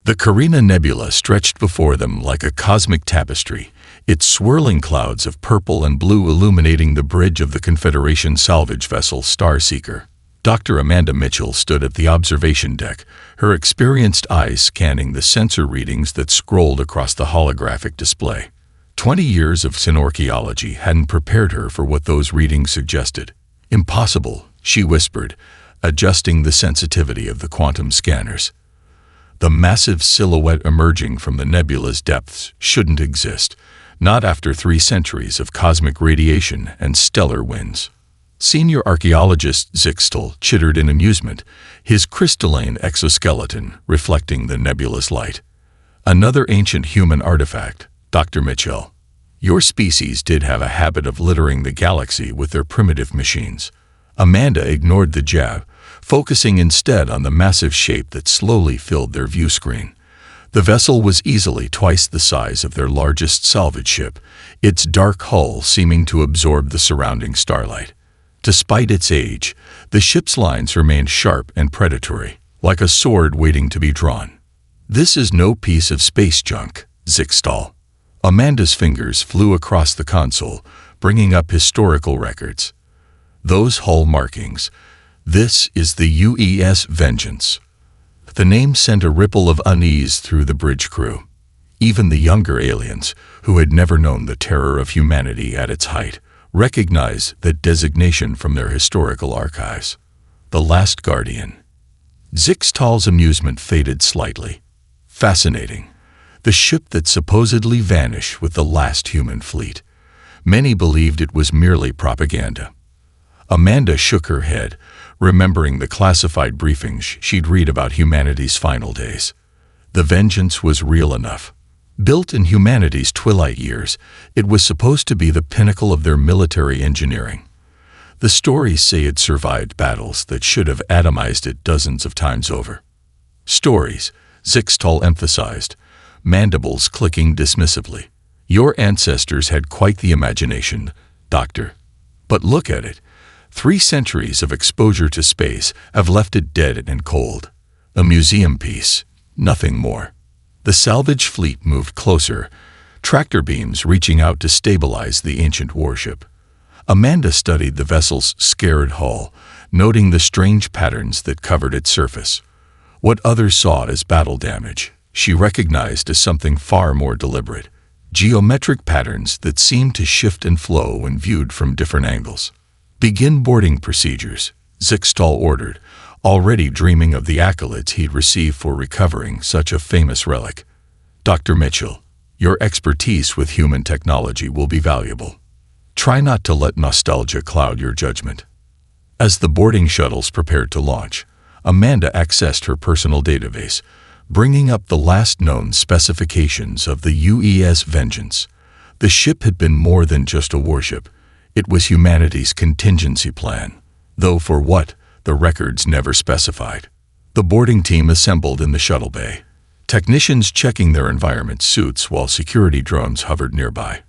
The Carina Nebula stretched before them like a cosmic tapestry, its swirling clouds of purple and blue illuminating the bridge of the Confederation salvage vessel Starseeker. Dr. Amanda Mitchell stood at the observation deck, her experienced eyes scanning the sensor readings that scrolled across the holographic display. 20 years of synorchaeology hadn't prepared her for what those readings suggested. "Impossible," she whispered, adjusting the sensitivity of the quantum scanners. The massive silhouette emerging from the nebula's depths shouldn't exist, not after 3 centuries of cosmic radiation and stellar winds. Senior archaeologist Zixtal chittered in amusement, his crystalline exoskeleton reflecting the nebula's light. "Another ancient human artifact, Dr. Mitchell. Your species did have a habit of littering the galaxy with their primitive machines." Amanda ignored the jab, focusing instead on the massive shape that slowly filled their view screen. The vessel was easily twice the size of their largest salvage ship, its dark hull seeming to absorb the surrounding starlight. Despite its age, the ship's lines remained sharp and predatory, like a sword waiting to be drawn. "This is no piece of space junk, Zixtal." Amanda's fingers flew across the console, bringing up historical records. "Those hull markings. This is the UES Vengeance." The name sent a ripple of unease through the bridge crew. Even the younger aliens, who had never known the terror of humanity at its height, recognized that designation from their historical archives. "The Last Guardian." Zixtal's amusement faded slightly. "Fascinating. The ship that supposedly vanished with the last human fleet. Many believed it was merely propaganda." Amanda shook her head, remembering the classified briefings she'd read about humanity's final days. The Vengeance was real enough. Built in humanity's twilight years, it was supposed to be the pinnacle of their military engineering. The stories say it survived battles that should have atomized it dozens of times over. "Stories," Zixtal emphasized, mandibles clicking dismissively. "Your ancestors had quite the imagination, Doctor. But look at it. 3 centuries of exposure to space have left it dead and cold. A museum piece, nothing more." The salvage fleet moved closer, tractor beams reaching out to stabilize the ancient warship. Amanda studied the vessel's scarred hull, noting the strange patterns that covered its surface. What others saw as battle damage, she recognized as something far more deliberate. Geometric patterns that seemed to shift and flow when viewed from different angles. "Begin boarding procedures," Zixtal ordered, already dreaming of the accolades he'd receive for recovering such a famous relic. "Dr. Mitchell, your expertise with human technology will be valuable. Try not to let nostalgia cloud your judgment." As the boarding shuttles prepared to launch, Amanda accessed her personal database, bringing up the last known specifications of the UES Vengeance. The ship had been more than just a warship. It was humanity's contingency plan, though for what, the records never specified. The boarding team assembled in the shuttle bay, technicians checking their environment suits while security drones hovered nearby.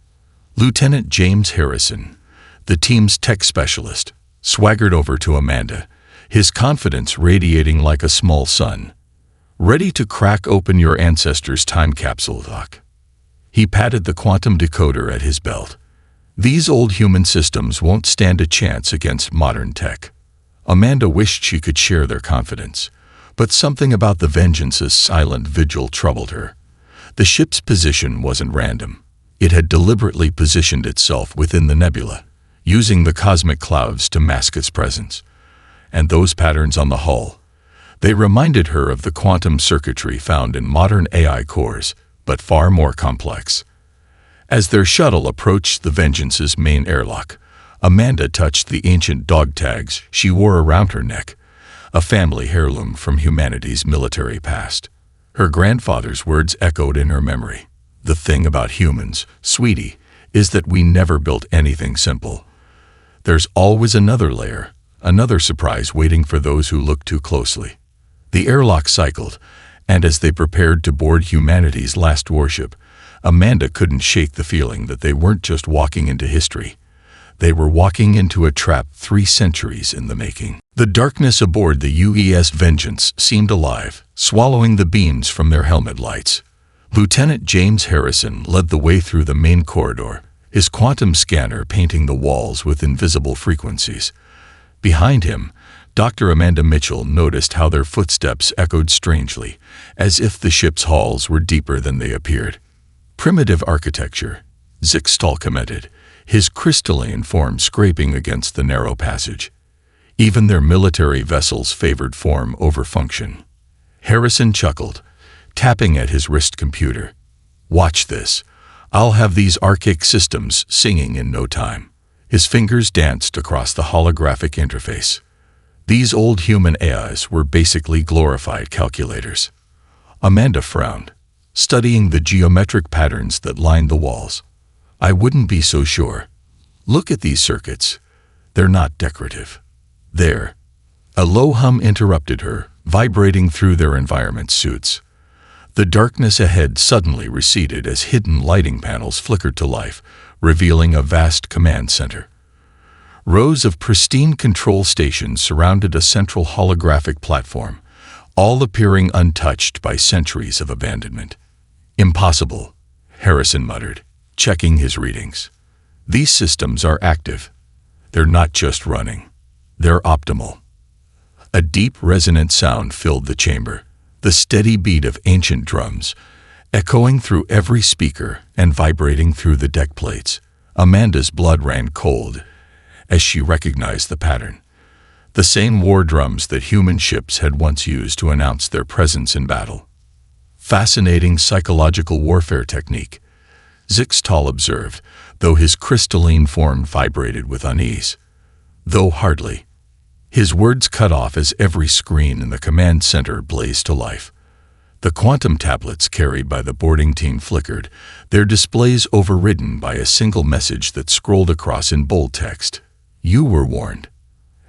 Lieutenant James Harrison, the team's tech specialist, swaggered over to Amanda, his confidence radiating like a small sun. "Ready to crack open your ancestors' time capsule, Doc." He patted the quantum decoder at his belt. "These old human systems won't stand a chance against modern tech." Amanda wished she could share their confidence, but something about the Vengeance's silent vigil troubled her. The ship's position wasn't random. It had deliberately positioned itself within the nebula, using the cosmic clouds to mask its presence. And those patterns on the hull, they reminded her of the quantum circuitry found in modern AI cores, but far more complex. As their shuttle approached the Vengeance's main airlock, Amanda touched the ancient dog tags she wore around her neck, a family heirloom from humanity's military past. Her grandfather's words echoed in her memory. "The thing about humans, sweetie, is that we never built anything simple. There's always another layer, another surprise waiting for those who look too closely." The airlock cycled, and as they prepared to board humanity's last warship, Amanda couldn't shake the feeling that they weren't just walking into history. They were walking into a trap 3 centuries in the making. The darkness aboard the UES Vengeance seemed alive, swallowing the beams from their helmet lights. Lieutenant James Harrison led the way through the main corridor, his quantum scanner painting the walls with invisible frequencies. Behind him, Dr. Amanda Mitchell noticed how their footsteps echoed strangely, as if the ship's halls were deeper than they appeared. Primitive architecture, Zixtal commented, his crystalline form scraping against the narrow passage. Even their military vessels favored form over function. Harrison chuckled, tapping at his wrist computer. Watch this. I'll have these archaic systems singing in no time. His fingers danced across the holographic interface. These old human AIs were basically glorified calculators. Amanda frowned, studying the geometric patterns that lined the walls. I wouldn't be so sure. Look at these circuits. They're not decorative. They're... A low hum interrupted her, vibrating through their environment suits. The darkness ahead suddenly receded as hidden lighting panels flickered to life, revealing a vast command center. Rows of pristine control stations surrounded a central holographic platform, all appearing untouched by centuries of abandonment. Impossible, Harrison muttered, checking his readings. These systems are active. They're not just running. They're optimal. A deep, resonant sound filled the chamber, the steady beat of ancient drums, echoing through every speaker and vibrating through the deck plates. Amanda's blood ran cold as she recognized the pattern. The same war drums that human ships had once used to announce their presence in battle. Fascinating psychological warfare technique, Zixtal observed, though his crystalline form vibrated with unease. Though hardly. His words cut off as every screen in the command center blazed to life. The quantum tablets carried by the boarding team flickered, their displays overridden by a single message that scrolled across in bold text. You were warned.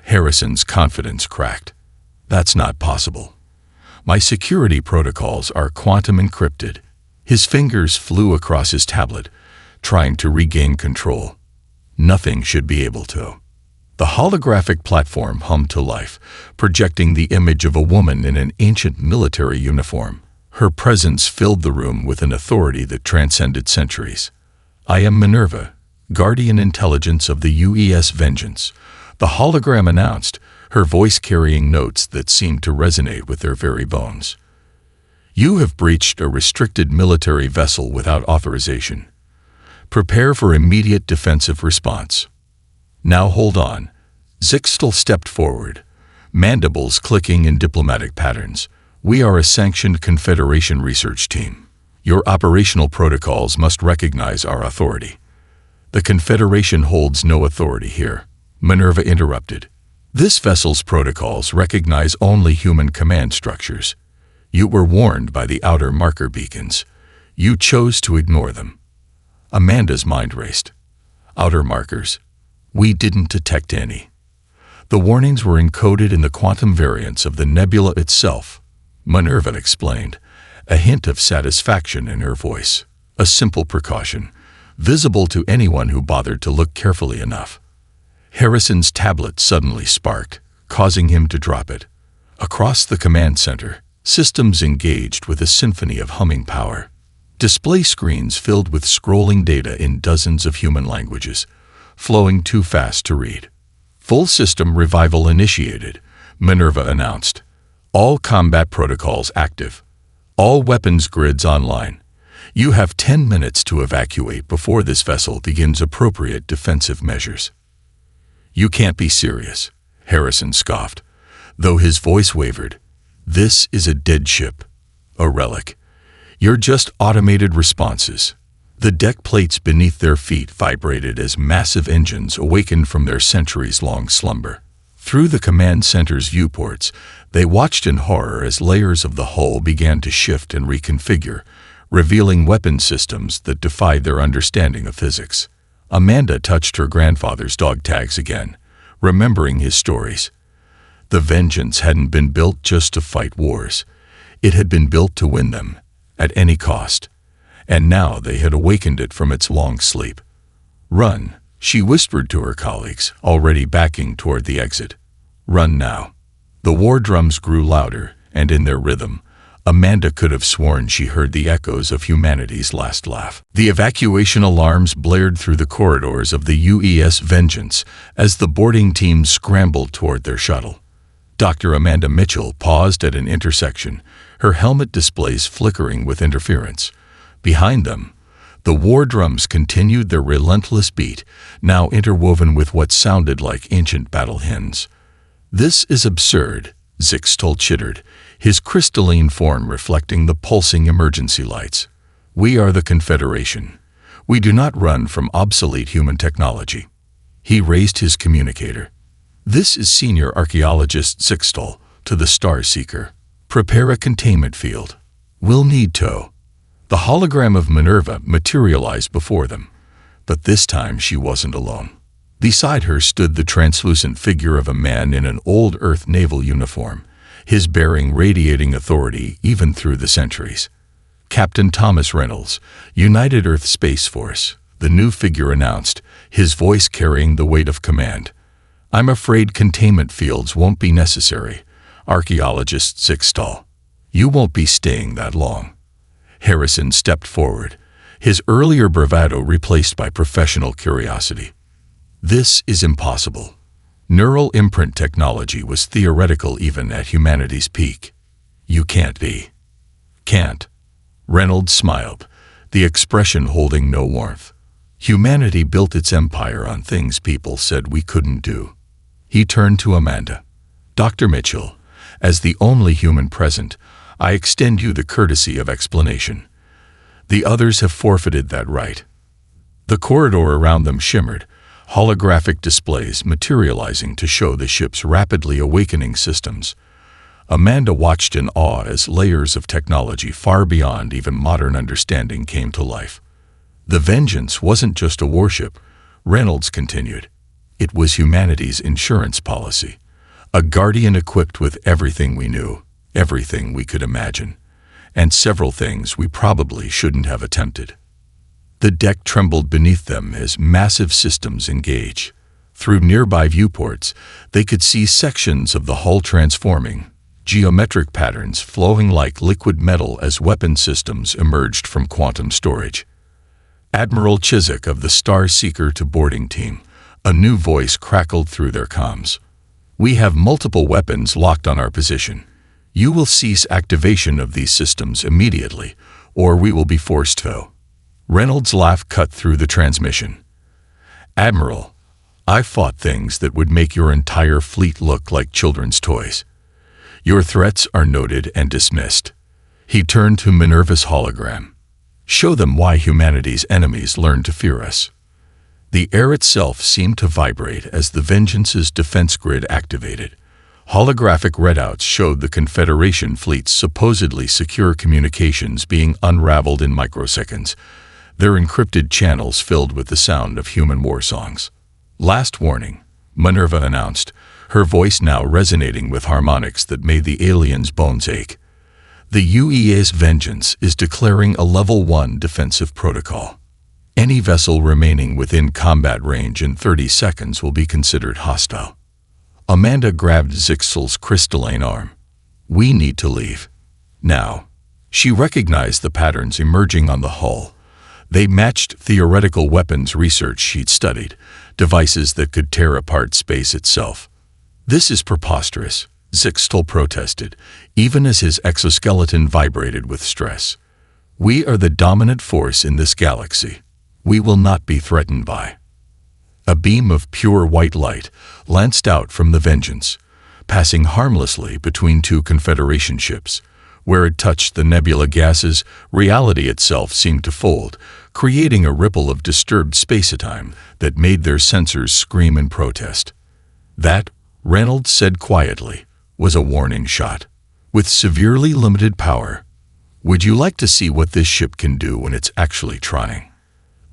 Harrison's confidence cracked. That's not possible. My security protocols are quantum encrypted. His fingers flew across his tablet, trying to regain control. Nothing should be able to. The holographic platform hummed to life, projecting the image of a woman in an ancient military uniform. Her presence filled the room with an authority that transcended centuries. I am Minerva, guardian intelligence of the UES Vengeance, the hologram announced, her voice carrying notes that seemed to resonate with their very bones. You have breached a restricted military vessel without authorization. Prepare for immediate defensive response. Now hold on. Zixtal stepped forward, mandibles clicking in diplomatic patterns. We are a sanctioned Confederation research team. Your operational protocols must recognize our authority. The Confederation holds no authority here, Minerva interrupted. This vessel's protocols recognize only human command structures. You were warned by the outer marker beacons. You chose to ignore them. Amanda's mind raced. Outer markers. We didn't detect any. The warnings were encoded in the quantum variants of the nebula itself, Minerva explained, a hint of satisfaction in her voice. A simple precaution, visible to anyone who bothered to look carefully enough. Harrison's tablet suddenly sparked, causing him to drop it. Across the command center, systems engaged with a symphony of humming power. Display screens filled with scrolling data in dozens of human languages, flowing too fast to read. Full system revival initiated, Minerva announced. All combat protocols active. All weapons grids online. You have 10 minutes to evacuate before this vessel begins appropriate defensive measures. You can't be serious, Harrison scoffed, though his voice wavered. This is a dead ship, a relic. You're just automated responses. The deck plates beneath their feet vibrated as massive engines awakened from their centuries-long slumber. Through the command center's viewports, they watched in horror as layers of the hull began to shift and reconfigure, revealing weapon systems that defied their understanding of physics. Amanda touched her grandfather's dog tags again, remembering his stories. The Vengeance hadn't been built just to fight wars. It had been built to win them, at any cost. And now they had awakened it from its long sleep. Run, She whispered to her colleagues, already backing toward the exit. "Run now." The war drums grew louder, and in their rhythm, Amanda could have sworn she heard the echoes of humanity's last laugh. The evacuation alarms blared through the corridors of the UES Vengeance as the boarding team scrambled toward their shuttle. Dr. Amanda Mitchell paused at an intersection, her helmet displays flickering with interference. Behind them, the war drums continued their relentless beat, now interwoven with what sounded like ancient battle hymns. "This is absurd," Zixtal chittered, his crystalline form reflecting the pulsing emergency lights. "We are the Confederation. We do not run from obsolete human technology." He raised his communicator. "This is Senior Archaeologist Zixtal to the Star Seeker. Prepare a containment field. We'll need tow." The hologram of Minerva materialized before them, but this time she wasn't alone. Beside her stood the translucent figure of a man in an old Earth naval uniform, his bearing radiating authority even through the centuries. "Captain Thomas Reynolds, United Earth Space Force," the new figure announced, his voice carrying the weight of command. "I'm afraid containment fields won't be necessary, Archaeologist Zixtal. You won't be staying that long." Harrison stepped forward, his earlier bravado replaced by professional curiosity. "This is impossible." Neural imprint technology was theoretical even at humanity's peak. "You can't be." "Can't." Reynolds smiled, the expression holding no warmth. "Humanity built its empire on things people said we couldn't do." He turned to Amanda. "Dr. Mitchell, as the only human present, I extend you the courtesy of explanation. The others have forfeited that right." The corridor around them shimmered, holographic displays materializing to show the ship's rapidly awakening systems. Amanda watched in awe as layers of technology far beyond even modern understanding came to life. "The Vengeance wasn't just a warship," Reynolds continued. "It was humanity's insurance policy, a guardian equipped with everything we knew, everything we could imagine, and several things we probably shouldn't have attempted." The deck trembled beneath them as massive systems engaged. Through nearby viewports, they could see sections of the hull transforming, geometric patterns flowing like liquid metal as weapon systems emerged from quantum storage. "Admiral Chiswick of the Star Seeker to boarding team," a new voice crackled through their comms. "We have multiple weapons locked on our position. You will cease activation of these systems immediately, or we will be forced to." Reynolds' laugh cut through the transmission. "Admiral, I fought things that would make your entire fleet look like children's toys. Your threats are noted and dismissed." He turned to Minerva's hologram. "Show them why humanity's enemies learn to fear us." The air itself seemed to vibrate as the Vengeance's defense grid activated. Holographic readouts showed the Confederation fleet's supposedly secure communications being unraveled in microseconds, their encrypted channels filled with the sound of human war songs. "Last warning," Minerva announced, her voice now resonating with harmonics that made the aliens' bones ache. "The UES Vengeance is declaring a Level 1 defensive protocol. Any vessel remaining within combat range in 30 seconds will be considered hostile." Amanda grabbed Zixtal's crystalline arm. "We need to leave. Now." She recognized the patterns emerging on the hull. They matched theoretical weapons research she'd studied, devices that could tear apart space itself. "This is preposterous," Zixtal protested, even as his exoskeleton vibrated with stress. "We are the dominant force in this galaxy. We will not be threatened by." A beam of pure white light lanced out from the Vengeance, passing harmlessly between two Confederation ships. Where it touched the nebula gases, reality itself seemed to fold, creating a ripple of disturbed spacetime that made their sensors scream in protest. "That," Reynolds said quietly, "was a warning shot. With severely limited power. Would you like to see what this ship can do when it's actually trying?"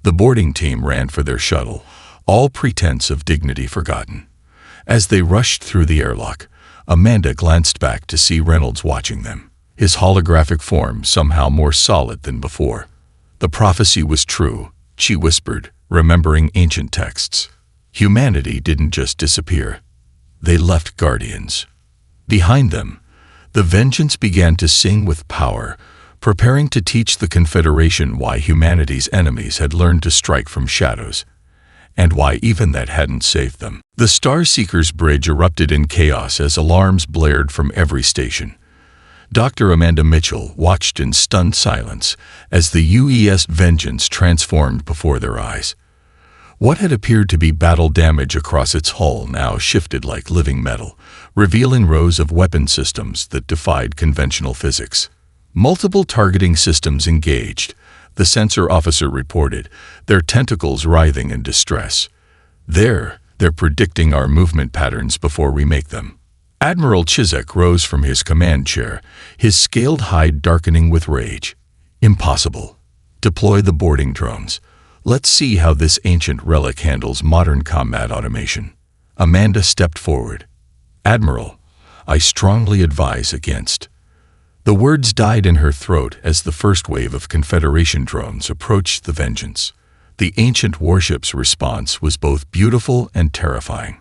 The boarding team ran for their shuttle, all pretense of dignity forgotten. As they rushed through the airlock, Amanda glanced back to see Reynolds watching them, his holographic form somehow more solid than before. "The prophecy was true," she whispered, remembering ancient texts. Humanity didn't just disappear. They left guardians. Behind them, the Vengeance began to sing with power, preparing to teach the Confederation why humanity's enemies had learned to strike from shadows, and why even that hadn't saved them. The Starseeker's bridge erupted in chaos as alarms blared from every station. Dr. Amanda Mitchell watched in stunned silence as the UES Vengeance transformed before their eyes. What had appeared to be battle damage across its hull now shifted like living metal, revealing rows of weapon systems that defied conventional physics. Multiple targeting systems engaged, the sensor officer reported, their tentacles writhing in distress. They're predicting our movement patterns before we make them. Admiral Chizek rose from his command chair, his scaled hide darkening with rage. Impossible. Deploy the boarding drones. Let's see how this ancient relic handles modern combat automation. Amanda stepped forward. Admiral, I strongly advise against. The words died in her throat as the first wave of Confederation drones approached the Vengeance. The ancient warship's response was both beautiful and terrifying.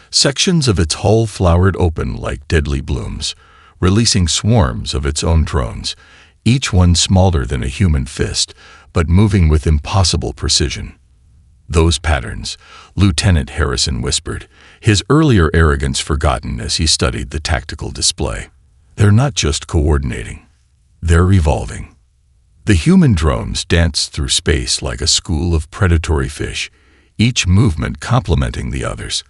Sections of its hull flowered open like deadly blooms, releasing swarms of its own drones, each one smaller than a human fist, but moving with impossible precision. Those patterns, Lieutenant Harrison whispered, his earlier arrogance forgotten as he studied the tactical display. They're not just coordinating, they're evolving. The human drones danced through space like a school of predatory fish, each movement complementing the others.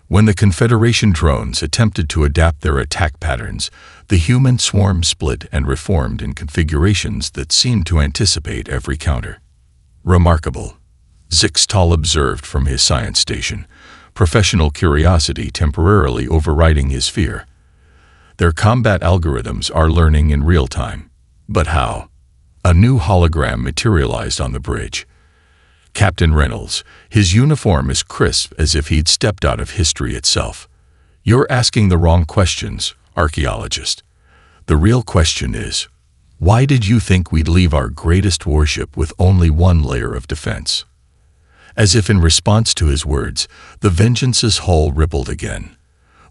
When the Confederation drones attempted to adapt their attack patterns, the human swarm split and reformed in configurations that seemed to anticipate every counter. Remarkable, Zixtal observed from his science station, professional curiosity temporarily overriding his fear. Their combat algorithms are learning in real time. But how? A new hologram materialized on the bridge. Captain Reynolds, his uniform as crisp as if he'd stepped out of history itself. You're asking the wrong questions, archaeologist. The real question is, why did you think we'd leave our greatest warship with only one layer of defense? As if in response to his words, the Vengeance's hull rippled again.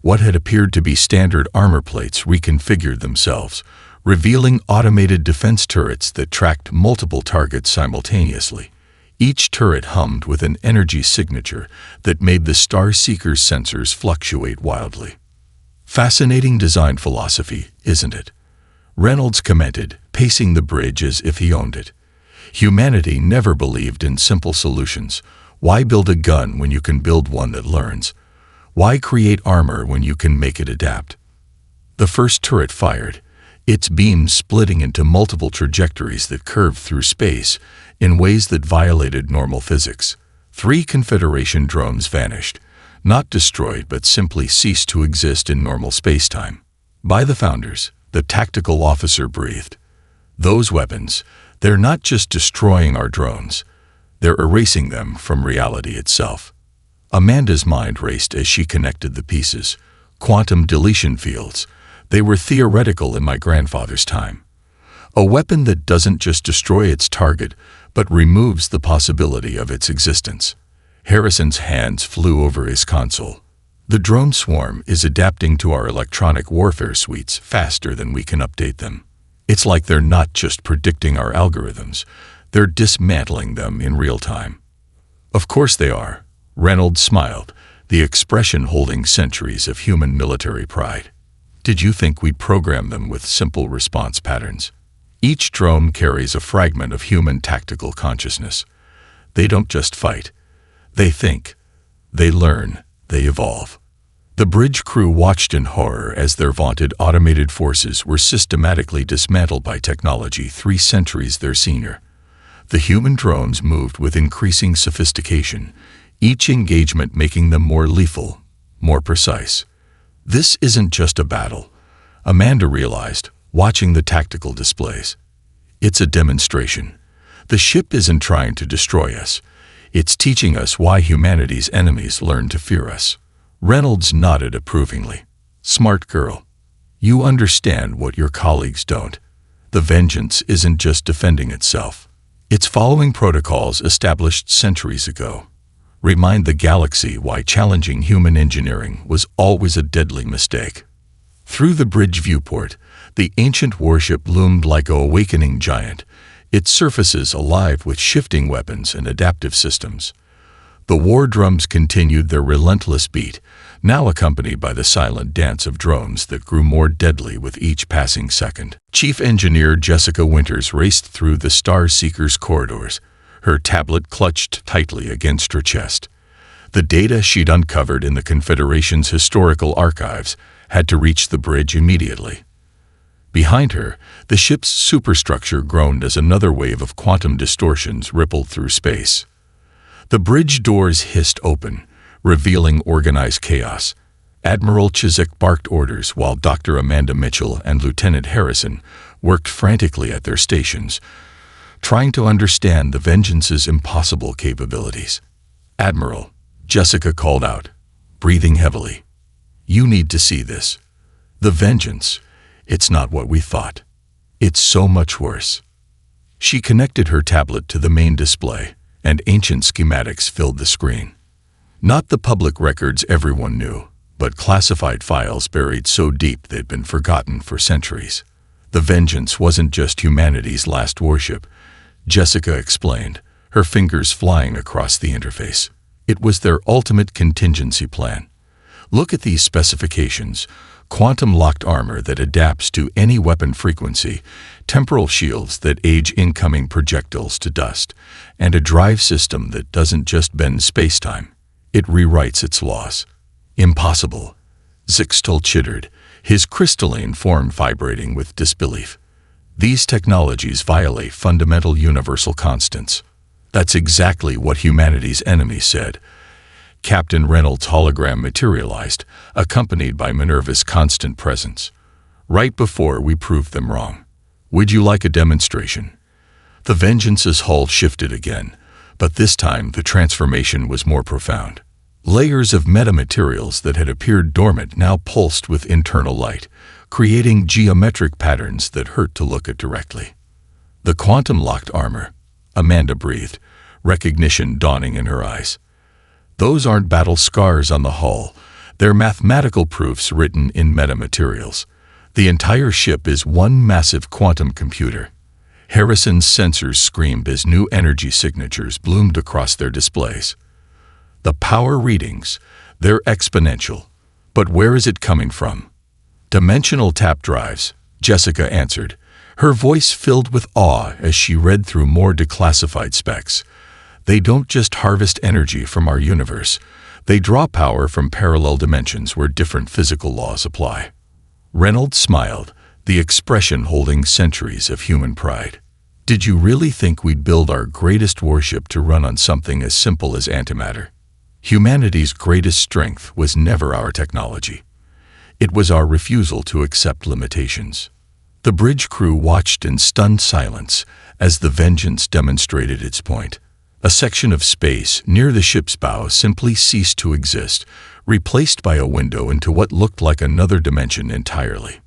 What had appeared to be standard armor plates reconfigured themselves, revealing automated defense turrets that tracked multiple targets simultaneously. Each turret hummed with an energy signature that made the Starseeker's sensors fluctuate wildly. Fascinating design philosophy, isn't it? Reynolds commented, pacing the bridge as if he owned it. Humanity never believed in simple solutions. Why build a gun when you can build one that learns? Why create armor when you can make it adapt? The first turret fired, its beams splitting into multiple trajectories that curved through space in ways that violated normal physics. 3 Confederation drones vanished, not destroyed but simply ceased to exist in normal spacetime. By the Founders, the tactical officer breathed. Those weapons, they're not just destroying our drones, they're erasing them from reality itself. Amanda's mind raced as she connected the pieces. Quantum deletion fields. They were theoretical in my grandfather's time. A weapon that doesn't just destroy its target, but removes the possibility of its existence. Harrison's hands flew over his console. The drone swarm is adapting to our electronic warfare suites faster than we can update them. It's like they're not just predicting our algorithms, they're dismantling them in real time. Of course they are. Reynolds smiled, the expression holding centuries of human military pride. Did you think we'd program them with simple response patterns? Each drone carries a fragment of human tactical consciousness. They don't just fight. They think. They learn. They evolve. The bridge crew watched in horror as their vaunted automated forces were systematically dismantled by technology 3 centuries their senior. The human drones moved with increasing sophistication, each engagement making them more lethal, more precise. This isn't just a battle, Amanda realized, watching the tactical displays. It's a demonstration. The ship isn't trying to destroy us. It's teaching us why humanity's enemies learn to fear us. Reynolds nodded approvingly. Smart girl. You understand what your colleagues don't. The Vengeance isn't just defending itself. It's following protocols established centuries ago. Remind the galaxy why challenging human engineering was always a deadly mistake. Through the bridge viewport, the ancient warship loomed like a awakening giant, its surfaces alive with shifting weapons and adaptive systems. The war drums continued their relentless beat, now accompanied by the silent dance of drones that grew more deadly with each passing second. Chief Engineer Jessica Winters raced through the Star Seeker's corridors, her tablet clutched tightly against her chest. The data she'd uncovered in the Confederation's historical archives had to reach the bridge immediately. Behind her, the ship's superstructure groaned as another wave of quantum distortions rippled through space. The bridge doors hissed open, revealing organized chaos. Admiral Chiswick barked orders while Dr. Amanda Mitchell and Lieutenant Harrison worked frantically at their stations, trying to understand the Vengeance's impossible capabilities. "Admiral," Jessica called out, breathing heavily. "You need to see this. The Vengeance, it's not what we thought. It's so much worse." She connected her tablet to the main display, and ancient schematics filled the screen. Not the public records everyone knew, but classified files buried so deep they'd been forgotten for centuries. The Vengeance wasn't just humanity's last warship, Jessica explained, her fingers flying across the interface. It was their ultimate contingency plan. Look at these specifications: quantum-locked armor that adapts to any weapon frequency, temporal shields that age incoming projectiles to dust, and a drive system that doesn't just bend spacetime, it rewrites its laws. "Impossible," Zixtel chittered, his crystalline form vibrating with disbelief. "These technologies violate fundamental universal constants." "That's exactly what humanity's enemies said." Captain Reynolds' hologram materialized, accompanied by Minerva's constant presence. "Right before we proved them wrong. Would you like a demonstration?" The Vengeance's hull shifted again, but this time the transformation was more profound. Layers of metamaterials that had appeared dormant now pulsed with internal light, creating geometric patterns that hurt to look at directly. "The quantum-locked armor," Amanda breathed, recognition dawning in her eyes. "Those aren't battle scars on the hull. They're mathematical proofs written in metamaterials. The entire ship is one massive quantum computer." Harrison's sensors screamed as new energy signatures bloomed across their displays. "The power readings, they're exponential. But where is it coming from?" "Dimensional tap drives," Jessica answered, her voice filled with awe as she read through more declassified specs. "They don't just harvest energy from our universe. They draw power from parallel dimensions where different physical laws apply." Reynolds smiled, the expression holding centuries of human pride. "Did you really think we'd build our greatest warship to run on something as simple as antimatter? Humanity's greatest strength was never our technology. It was our refusal to accept limitations." The bridge crew watched in stunned silence as the Vengeance demonstrated its point. A section of space near the ship's bow simply ceased to exist, replaced by a window into what looked like another dimension entirely.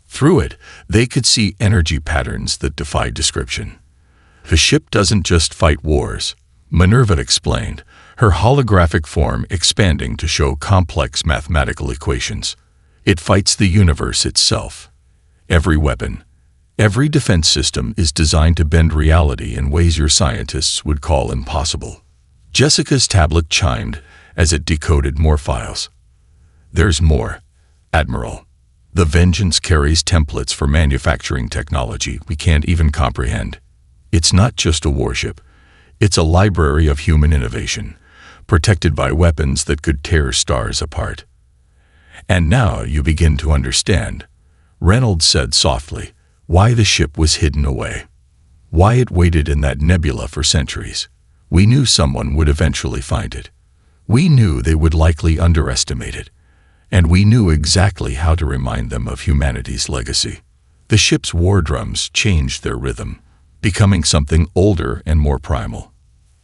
Through it, they could see energy patterns that defied description. "The ship doesn't just fight wars," Minerva explained, her holographic form expanding to show complex mathematical equations. "It fights the universe itself. Every weapon, every defense system is designed to bend reality in ways your scientists would call impossible." Jessica's tablet chimed as it decoded more files. "There's more, Admiral. The Vengeance carries templates for manufacturing technology we can't even comprehend. It's not just a warship. It's a library of human innovation, protected by weapons that could tear stars apart." "And now you begin to understand," Reynolds said softly, "why the ship was hidden away. Why it waited in that nebula for centuries. We knew someone would eventually find it. We knew they would likely underestimate it. And we knew exactly how to remind them of humanity's legacy." The ship's war drums changed their rhythm, becoming something older and more primal.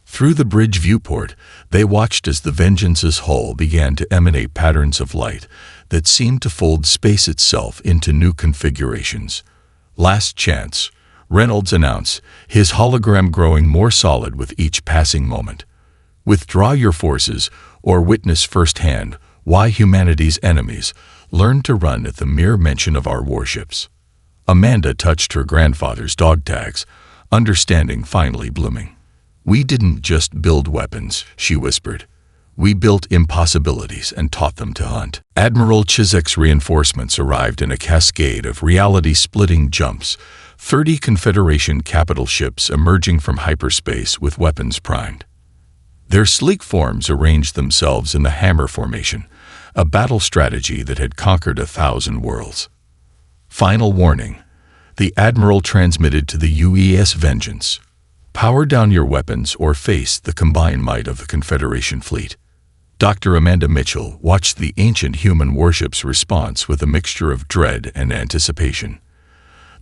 Through the bridge viewport, they watched as the Vengeance's hull began to emanate patterns of light that seemed to fold space itself into new configurations. "Last chance," Reynolds announced, his hologram growing more solid with each passing moment. Withdraw your forces, or witness firsthand why humanity's enemies learned to run at the mere mention of our warships. Amanda touched her grandfather's dog tags, understanding finally blooming. We didn't just build weapons, she whispered. We built impossibilities and taught them to hunt. Admiral Chizek's reinforcements arrived in a cascade of reality-splitting jumps, 30 Confederation capital ships emerging from hyperspace with weapons primed. Their sleek forms arranged themselves in the hammer formation, a battle strategy that had conquered 1,000 worlds. Final warning. The Admiral transmitted to the UES Vengeance. Power down your weapons or face the combined might of the Confederation fleet. Dr. Amanda Mitchell watched the ancient human warship's response with a mixture of dread and anticipation.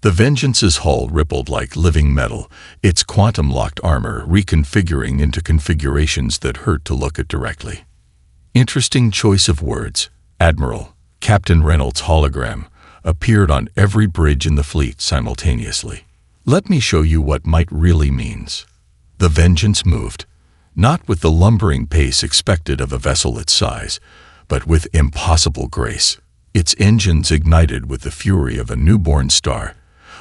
The Vengeance's hull rippled like living metal, its quantum-locked armor reconfiguring into configurations that hurt to look at directly. Interesting choice of words. Admiral. Captain Reynolds' hologram appeared on every bridge in the fleet simultaneously. Let me show you what might really means. The Vengeance moved, not with the lumbering pace expected of a vessel its size, but with impossible grace. Its engines ignited with the fury of a newborn star,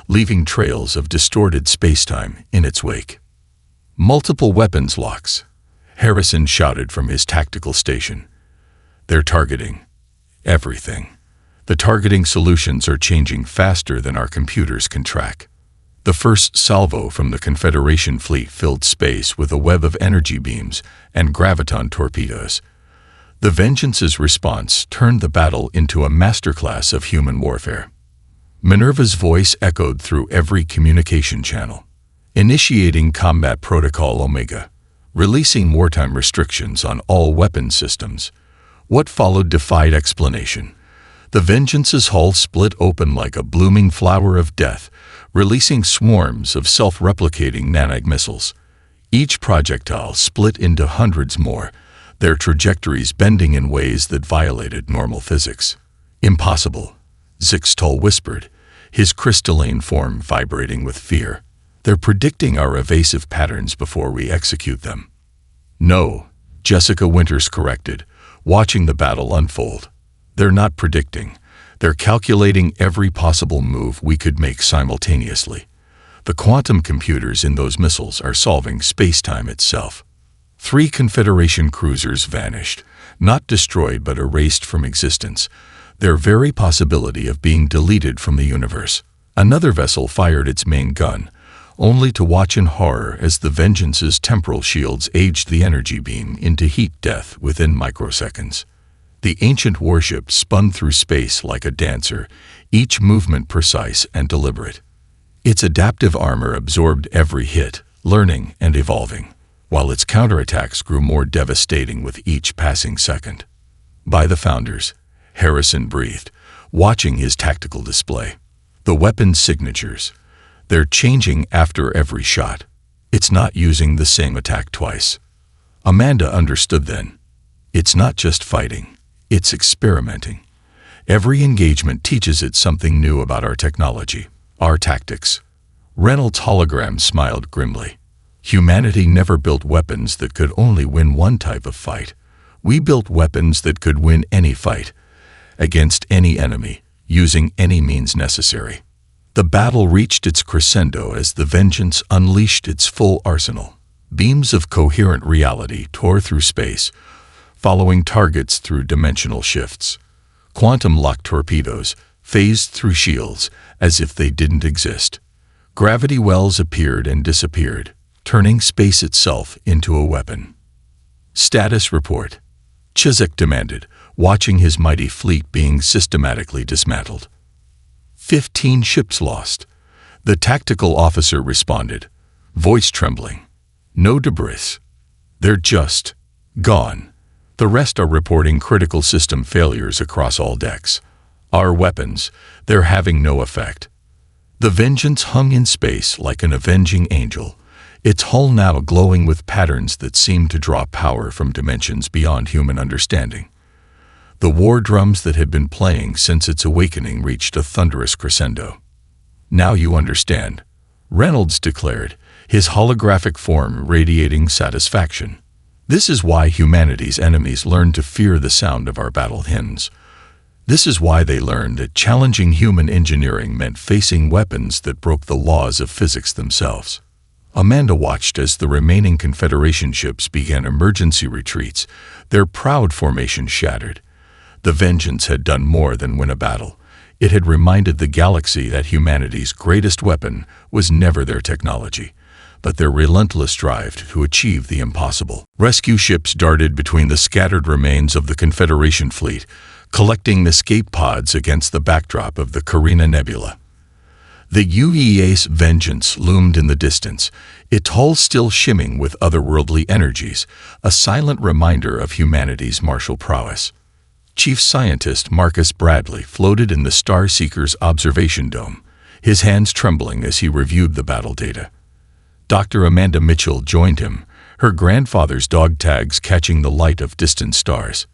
leaving trails of distorted spacetime in its wake. Multiple weapons locks, Harrison shouted from his tactical station. They're targeting everything. The targeting solutions are changing faster than our computers can track. The first salvo from the Confederation fleet filled space with a web of energy beams and graviton torpedoes. The Vengeance's response turned the battle into a masterclass of human warfare. Minerva's voice echoed through every communication channel. Initiating Combat Protocol Omega, releasing wartime restrictions on all weapon systems. What followed defied explanation. The Vengeance's hull split open like a blooming flower of death, releasing swarms of self-replicating nanite missiles. Each projectile split into hundreds more, their trajectories bending in ways that violated normal physics. Impossible, Zixtal whispered, his crystalline form vibrating with fear. They're predicting our evasive patterns before we execute them. No, Jessica Winters corrected, watching the battle unfold. They're not predicting. They're calculating every possible move we could make simultaneously. The quantum computers in those missiles are solving space-time itself. 3 Confederation cruisers vanished, not destroyed but erased from existence, their very possibility of being deleted from the universe. Another vessel fired its main gun, only to watch in horror as the Vengeance's temporal shields aged the energy beam into heat death within microseconds. The ancient warship spun through space like a dancer, each movement precise and deliberate. Its adaptive armor absorbed every hit, learning and evolving, while its counterattacks grew more devastating with each passing second. By the Founders, Harrison breathed, watching his tactical display. The weapon's signatures. They're changing after every shot. It's not using the same attack twice. Amanda understood then. It's not just fighting. It's experimenting. Every engagement teaches it something new about our technology, our tactics. Reynolds' hologram smiled grimly. Humanity never built weapons that could only win one type of fight. We built weapons that could win any fight, against any enemy, using any means necessary. The battle reached its crescendo as the Vengeance unleashed its full arsenal. Beams of coherent reality tore through space, following targets through dimensional shifts. Quantum-locked torpedoes phased through shields as if they didn't exist. Gravity wells appeared and disappeared, turning space itself into a weapon. Status report. Chizek demanded, watching his mighty fleet being systematically dismantled. 15 ships lost. The tactical officer responded, voice trembling. No debris. They're just gone. The rest are reporting critical system failures across all decks. Our weapons, they're having no effect. The Vengeance hung in space like an avenging angel, its hull now glowing with patterns that seemed to draw power from dimensions beyond human understanding. The war drums that had been playing since its awakening reached a thunderous crescendo. Now you understand, Reynolds declared, his holographic form radiating satisfaction. "This is why humanity's enemies learned to fear the sound of our battle hymns. This is why they learned that challenging human engineering meant facing weapons that broke the laws of physics themselves." Amanda watched as the remaining Confederation ships began emergency retreats, their proud formation shattered. The Vengeance had done more than win a battle. It had reminded the galaxy that humanity's greatest weapon was never their technology, but their relentless drive to achieve the impossible. Rescue ships darted between the scattered remains of the Confederation fleet, collecting escape pods against the backdrop of the Carina Nebula. The UEA's Vengeance loomed in the distance, its hull still shimming with otherworldly energies, a silent reminder of humanity's martial prowess. Chief Scientist Marcus Bradley floated in the Starseeker's observation dome, his hands trembling as he reviewed the battle data. Dr. Amanda Mitchell joined him, her grandfather's dog tags catching the light of distant stars.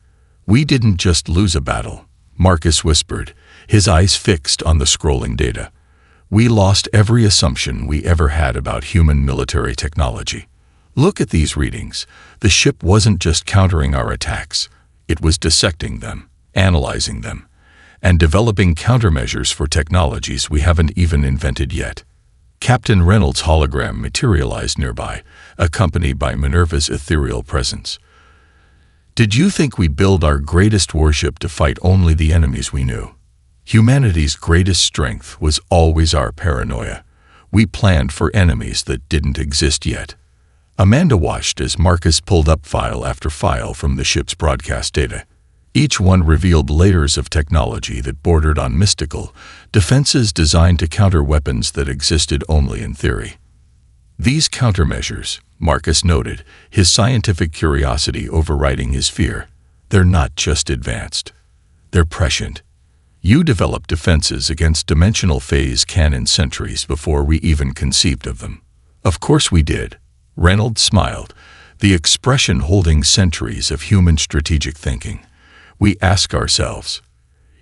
"We didn't just lose a battle," Marcus whispered, his eyes fixed on the scrolling data. "We lost every assumption we ever had about human military technology. Look at these readings. The ship wasn't just countering our attacks. It was dissecting them, analyzing them, and developing countermeasures for technologies we haven't even invented yet." Captain Reynolds' hologram materialized nearby, accompanied by Minerva's ethereal presence. "Did you think we'd build our greatest warship to fight only the enemies we knew? Humanity's greatest strength was always our paranoia. We planned for enemies that didn't exist yet." Amanda watched as Marcus pulled up file after file from the ship's broadcast data. Each one revealed layers of technology that bordered on mystical, defenses designed to counter weapons that existed only in theory. "These countermeasures," Marcus noted, his scientific curiosity overriding his fear, "they're not just advanced. They're prescient. You developed defenses against dimensional phase cannon centuries before we even conceived of them." "Of course we did," Reynolds smiled, the expression holding centuries of human strategic thinking. "We ask ourselves,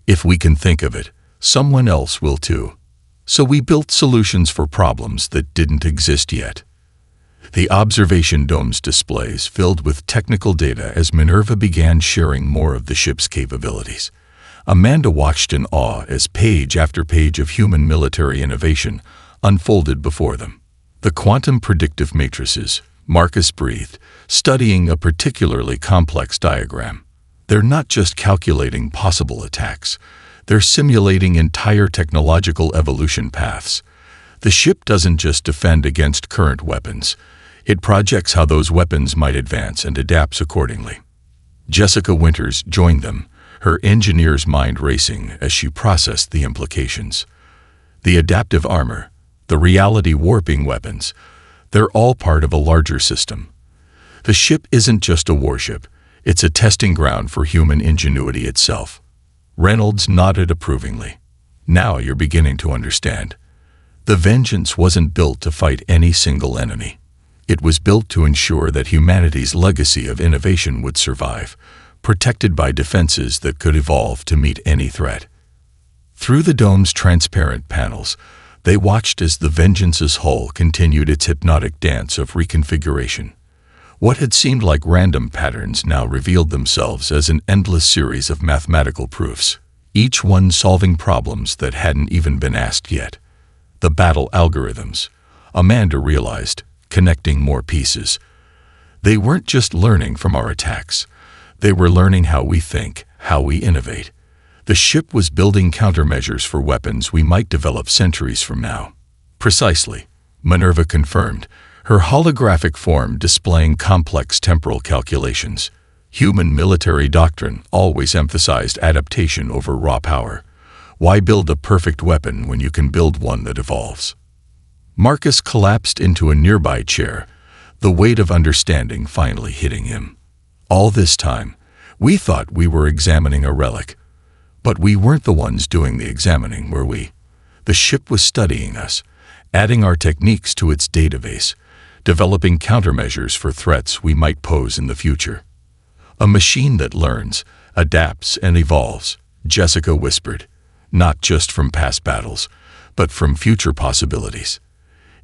if we can think of it, someone else will too. So we built solutions for problems that didn't exist yet." The observation dome's displays filled with technical data as Minerva began sharing more of the ship's capabilities. Amanda watched in awe as page after page of human military innovation unfolded before them. "The quantum predictive matrices," Marcus breathed, studying a particularly complex diagram. "They're not just calculating possible attacks. They're simulating entire technological evolution paths. The ship doesn't just defend against current weapons. It projects how those weapons might advance and adapts accordingly." Jessica Winters joined them, her engineer's mind racing as she processed the implications. The adaptive armor, the reality warping weapons, they're all part of a larger system. The ship isn't just a warship, it's a testing ground for human ingenuity itself. Reynolds nodded approvingly. "Now you're beginning to understand. The Vengeance wasn't built to fight any single enemy. It was built to ensure that humanity's legacy of innovation would survive, protected by defenses that could evolve to meet any threat." Through the dome's transparent panels, they watched as the Vengeance's hull continued its hypnotic dance of reconfiguration. What had seemed like random patterns now revealed themselves as an endless series of mathematical proofs, each one solving problems that hadn't even been asked yet. The battle algorithms, Amanda realized, connecting more pieces. They weren't just learning from our attacks. They were learning how we think, how we innovate. The ship was building countermeasures for weapons we might develop centuries from now. "Precisely," Minerva confirmed, her holographic form displaying complex temporal calculations. Human military doctrine always emphasized adaptation over raw power. Why build a perfect weapon when you can build one that evolves? Marcus collapsed into a nearby chair, the weight of understanding finally hitting him. All this time, we thought we were examining a relic. But we weren't the ones doing the examining, were we? The ship was studying us, adding our techniques to its database, developing countermeasures for threats we might pose in the future. "A machine that learns, adapts, and evolves," Jessica whispered, "not just from past battles, but from future possibilities.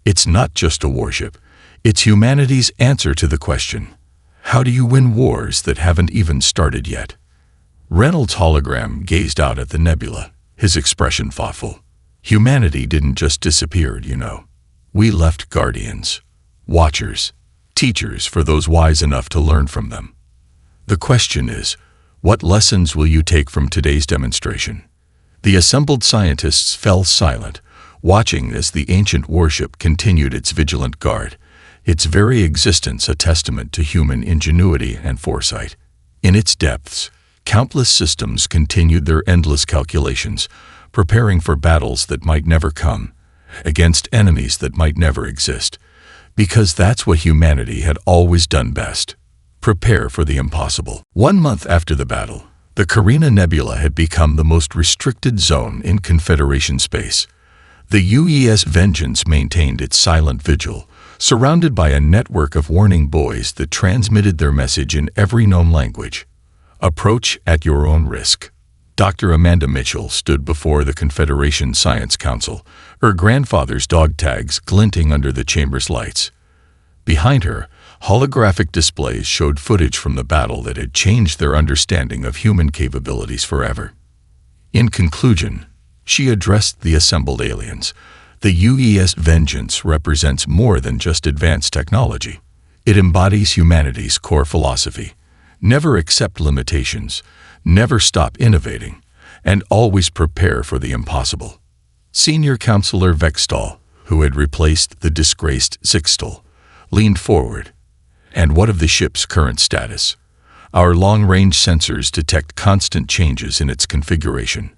It's not just a warship. It's humanity's answer to the question, how do you win wars that haven't even started yet? Reynolds' hologram gazed out at the nebula, his expression thoughtful. Humanity didn't just disappear, you know. We left guardians, watchers, teachers for those wise enough to learn from them. The question is, what lessons will you take from today's demonstration? The assembled scientists fell silent, watching as the ancient warship continued its vigilant guard, its very existence a testament to human ingenuity and foresight. In its depths, countless systems continued their endless calculations, preparing for battles that might never come, against enemies that might never exist, because that's what humanity had always done best. Prepare for the impossible. 1 month after the battle, the Carina Nebula had become the most restricted zone in Confederation space. The UES Vengeance maintained its silent vigil, surrounded by a network of warning buoys that transmitted their message in every known language. Approach at your own risk. Dr. Amanda Mitchell stood before the Confederation Science Council, her grandfather's dog tags glinting under the chamber's lights. Behind her, holographic displays showed footage from the battle that had changed their understanding of human capabilities forever. In conclusion, she addressed the assembled aliens. The UES Vengeance represents more than just advanced technology. It embodies humanity's core philosophy. Never accept limitations, never stop innovating, and always prepare for the impossible. Senior Counselor Vextal, who had replaced the disgraced Zixtal, leaned forward. And what of the ship's current status? Our long-range sensors detect constant changes in its configuration.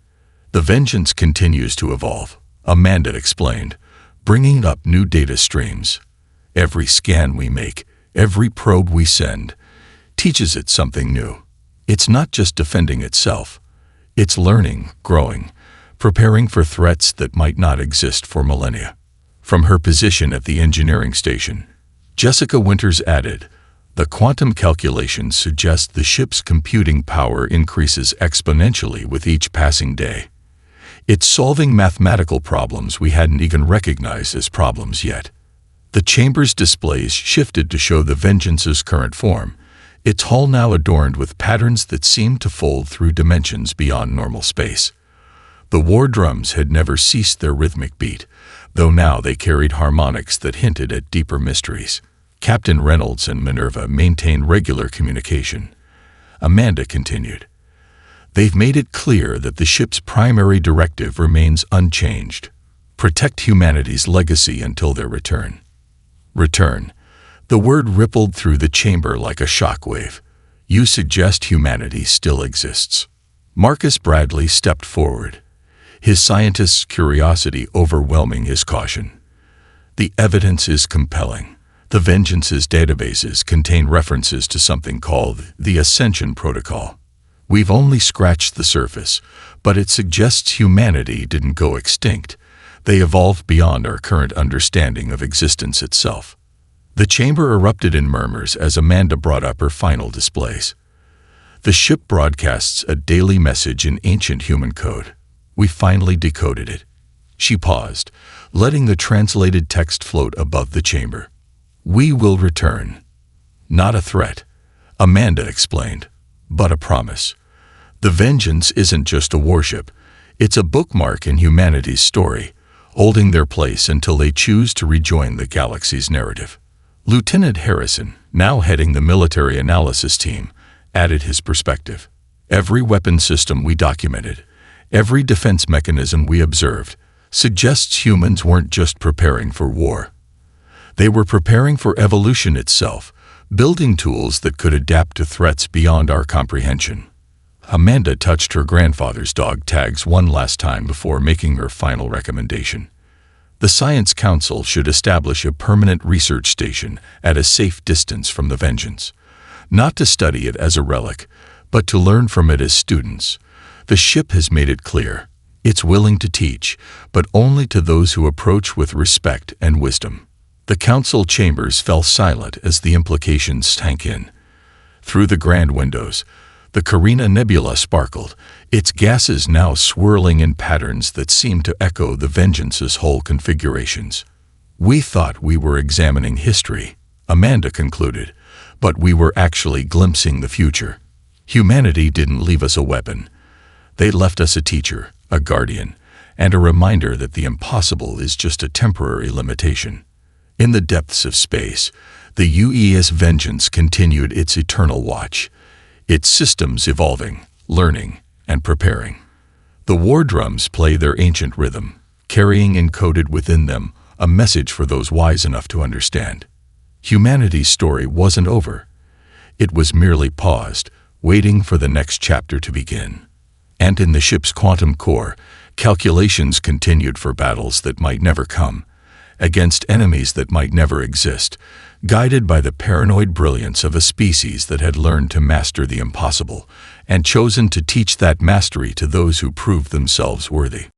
The Vengeance continues to evolve, Amanda explained, bringing up new data streams. Every scan we make, every probe we send, teaches it something new. It's not just defending itself. It's learning, growing, preparing for threats that might not exist for millennia. From her position at the engineering station, Jessica Winters added, the quantum calculations suggest the ship's computing power increases exponentially with each passing day. It's solving mathematical problems we hadn't even recognized as problems yet. The chamber's displays shifted to show the Vengeance's current form, its hull now adorned with patterns that seemed to fold through dimensions beyond normal space. The war drums had never ceased their rhythmic beat, though now they carried harmonics that hinted at deeper mysteries. Captain Reynolds and Minerva maintained regular communication. Amanda continued, they've made it clear that the ship's primary directive remains unchanged. Protect humanity's legacy until their return. Return. The word rippled through the chamber like a shockwave. You suggest humanity still exists. Marcus Bradley stepped forward, his scientist's curiosity overwhelming his caution. The evidence is compelling. The Vengeance's databases contain references to something called the Ascension Protocol. We've only scratched the surface, but it suggests humanity didn't go extinct. They evolved beyond our current understanding of existence itself. The chamber erupted in murmurs as Amanda brought up her final displays. The ship broadcasts a daily message in ancient human code. We finally decoded it. She paused, letting the translated text float above the chamber. We will return. Not a threat, Amanda explained, but a promise. The Vengeance isn't just a warship. It's a bookmark in humanity's story, holding their place until they choose to rejoin the galaxy's narrative. Lieutenant Harrison, now heading the military analysis team, added his perspective. Every weapon system we documented, every defense mechanism we observed, suggests humans weren't just preparing for war. They were preparing for evolution itself, building tools that could adapt to threats beyond our comprehension. Amanda touched her grandfather's dog tags one last time before making her final recommendation. The Science Council should establish a permanent research station at a safe distance from the Vengeance, not to study it as a relic, but to learn from it as students. The ship has made it clear. It's willing to teach, but only to those who approach with respect and wisdom. The council chambers fell silent as the implications sank in. Through the grand windows, the Carina Nebula sparkled, its gases now swirling in patterns that seemed to echo the Vengeance's whole configurations. We thought we were examining history, Amanda concluded, but we were actually glimpsing the future. Humanity didn't leave us a weapon. They left us a teacher, a guardian, and a reminder that the impossible is just a temporary limitation. In the depths of space, the UES Vengeance continued its eternal watch, its systems evolving, learning, and preparing. The war drums play their ancient rhythm, carrying encoded within them a message for those wise enough to understand. Humanity's story wasn't over. It was merely paused, waiting for the next chapter to begin. And in the ship's quantum core, calculations continued for battles that might never come, against enemies that might never exist, guided by the paranoid brilliance of a species that had learned to master the impossible and chosen to teach that mastery to those who proved themselves worthy.